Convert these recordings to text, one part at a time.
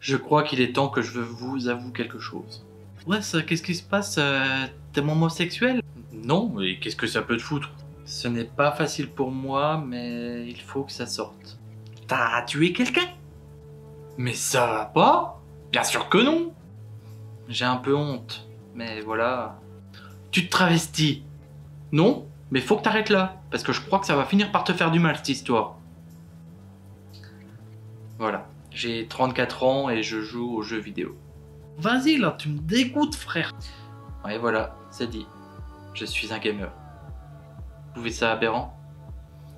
Je crois qu'il est temps que je vous avoue quelque chose. Ouais, ça, qu'est-ce qui se passe? T'es homosexuel? Non, mais qu'est-ce que ça peut te foutre? Ce n'est pas facile pour moi, mais il faut que ça sorte. T'as tué quelqu'un? Mais ça va pas? Bien sûr que non! J'ai un peu honte, mais voilà. Tu te travestis? Non, mais faut que t'arrêtes là, parce que je crois que ça va finir par te faire du mal cette histoire. Voilà, j'ai 34 ans et je joue aux jeux vidéo. Vas-y là, tu me dégoûtes frère. Ouais voilà, c'est dit. Je suis un gamer. Vous trouvez ça aberrant?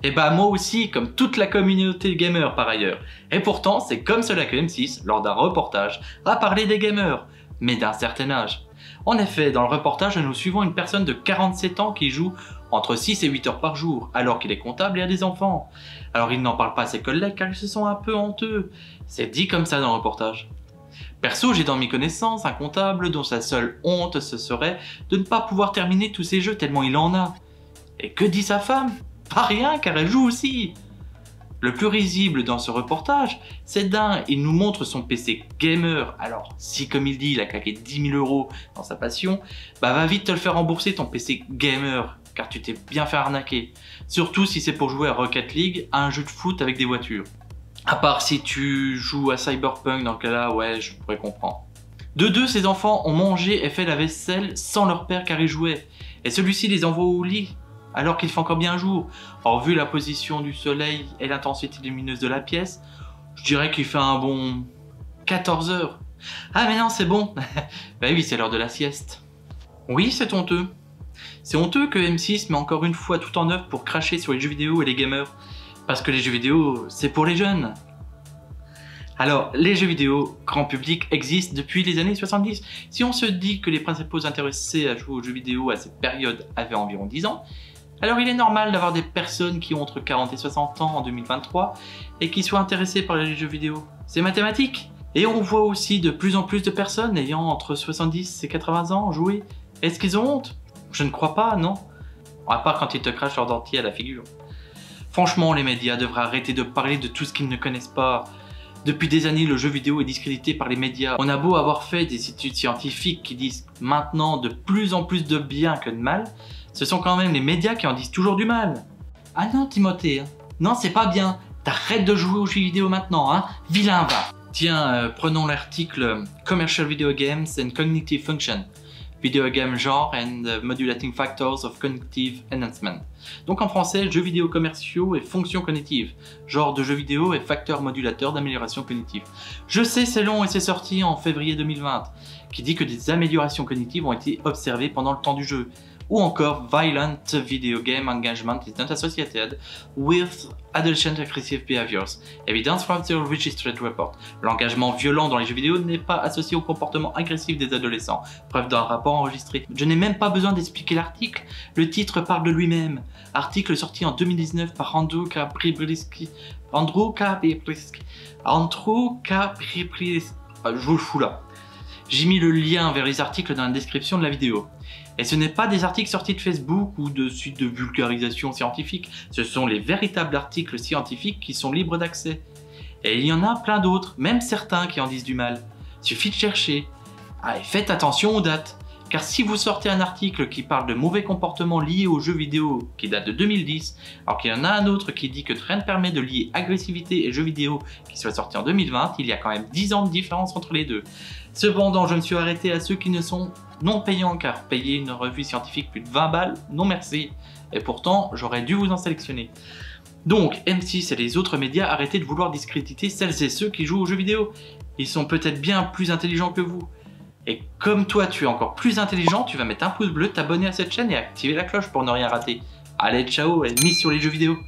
Et bah moi aussi, comme toute la communauté gamer par ailleurs. Et pourtant, c'est comme cela que M6, lors d'un reportage, a parlé des gamers, mais d'un certain âge. En effet, dans le reportage, nous suivons une personne de 47 ans qui joue entre 6 et 8 heures par jour, alors qu'il est comptable et a des enfants. Alors il n'en parle pas à ses collègues car ils se sont un peu honteux. C'est dit comme ça dans le reportage. Perso, j'ai dans mes connaissances un comptable dont sa seule honte ce serait de ne pas pouvoir terminer tous ses jeux tellement il en a. Et que dit sa femme? Pas rien car elle joue aussi. Le plus risible dans ce reportage, c'est d'un, il nous montre son PC gamer. Alors, si comme il dit, il a claqué 10 000 € dans sa passion, bah va vite te le faire rembourser ton PC gamer, car tu t'es bien fait arnaquer. Surtout si c'est pour jouer à Rocket League, à un jeu de foot avec des voitures. À part si tu joues à Cyberpunk, dans le cas là, ouais, je pourrais comprendre. De deux, ces enfants ont mangé et fait la vaisselle sans leur père car ils jouaient. Et celui-ci les envoie au lit, alors qu'il fait encore bien jour. Or, vu la position du soleil et l'intensité lumineuse de la pièce, je dirais qu'il fait un bon 14 heures. Ah mais non, c'est bon. Bah oui, c'est l'heure de la sieste. Oui, c'est honteux. C'est honteux que M6 met encore une fois tout en œuvre pour cracher sur les jeux vidéo et les gamers. Parce que les jeux vidéo, c'est pour les jeunes. Alors, les jeux vidéo grand public existent depuis les années 70. Si on se dit que les principaux intéressés à jouer aux jeux vidéo à cette période avaient environ 10 ans, alors il est normal d'avoir des personnes qui ont entre 40 et 60 ans en 2023 et qui soient intéressées par les jeux vidéo. C'est mathématique. Et on voit aussi de plus en plus de personnes ayant entre 70 et 80 ans jouer. Est-ce qu'ils ont honte? Je ne crois pas, non. À part quand ils te crachent leur dentier à la figure. Franchement, les médias devraient arrêter de parler de tout ce qu'ils ne connaissent pas. Depuis des années, le jeu vidéo est discrédité par les médias. On a beau avoir fait des études scientifiques qui disent maintenant de plus en plus de bien que de mal, ce sont quand même les médias qui en disent toujours du mal. Ah non, Timothée, non, c'est pas bien. T'arrêtes de jouer aux jeux vidéo maintenant, hein. Vilain, va. Tiens, prenons l'article Commercial Video Games and Cognitive Function. Video Game Genre and Modulating Factors of Cognitive Enhancement. Donc en français, jeux vidéo commerciaux et fonctions cognitives. Genre de jeux vidéo et facteurs modulateurs d'amélioration cognitive. Je sais, c'est long et c'est sorti en février 2020, qui dit que des améliorations cognitives ont été observées pendant le temps du jeu. Ou encore, Violent Video Game Engagement is not associated with adolescent aggressive behaviors. Evidence from the registered report. L'engagement violent dans les jeux vidéo n'est pas associé au comportement agressif des adolescents. Preuve d'un rapport enregistré. Je n'ai même pas besoin d'expliquer l'article. Le titre parle de lui-même. Article sorti en 2019 par Andrew Capri-Brisky. Je vous le fous là. J'ai mis le lien vers les articles dans la description de la vidéo. Et ce n'est pas des articles sortis de Facebook ou de sites de vulgarisation scientifique, ce sont les véritables articles scientifiques qui sont libres d'accès. Et il y en a plein d'autres, même certains qui en disent du mal. Suffit de chercher. Ah, et faites attention aux dates, car si vous sortez un article qui parle de mauvais comportements liés aux jeux vidéo qui date de 2010, alors qu'il y en a un autre qui dit que rien ne permet de lier agressivité et jeux vidéo qui soit sorti en 2020, il y a quand même 10 ans de différence entre les deux. Cependant, je me suis arrêté à ceux qui ne sont non payants, car payer une revue scientifique plus de 20 balles, non merci. Et pourtant, j'aurais dû vous en sélectionner. Donc, M6 et les autres médias, arrêtez de vouloir discréditer celles et ceux qui jouent aux jeux vidéo. Ils sont peut-être bien plus intelligents que vous. Et comme toi, tu es encore plus intelligent, tu vas mettre un pouce bleu, t'abonner à cette chaîne et activer la cloche pour ne rien rater. Allez, ciao, et mise sur les jeux vidéo.